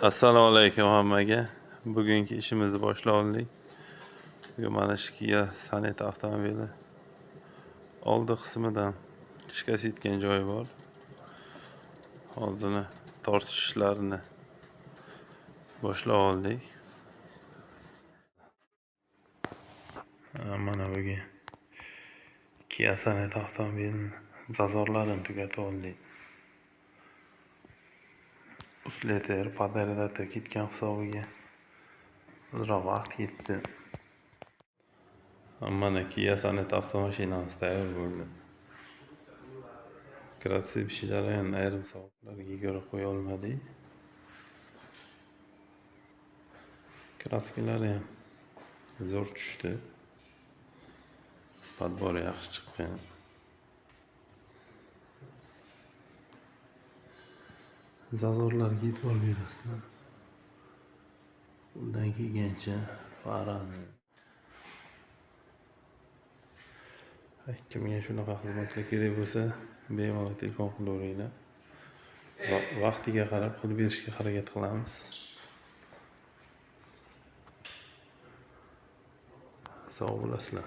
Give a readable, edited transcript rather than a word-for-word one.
Assalomu alaykum hammaga. Bugungi ishimizni boshladik. Bugun mana shu Kia Sonet avtomobili oldi qismidan shikast yetgan joyi bor. Oldini tortish ishlarini boshlab oldik. Mana bugun Kia Sonet avtomobilining zazorlarini tugatib oldik. Usleter, podaridator ketgan hisobiga ozroq vaqt ketdi. Mana Kia Sonet avtomashinamiz tayyor bo'ldi. Kratsiv jarayon ayrim sabablarga ko'ra qo'ya olmadik. Kraskalari ham zo'r tushdi. Podbor yaxshi chiqqan. Zazorlarga e'tibor berasizlar. Qo'ldan kelgancha farani. Kimga shunaqa xizmatlar kerak bo'lsa, bemalol telefon qilaveringlar. Vaqtiga qarab qilib berishga harakat qilamiz. Sog' bo'lasizlar.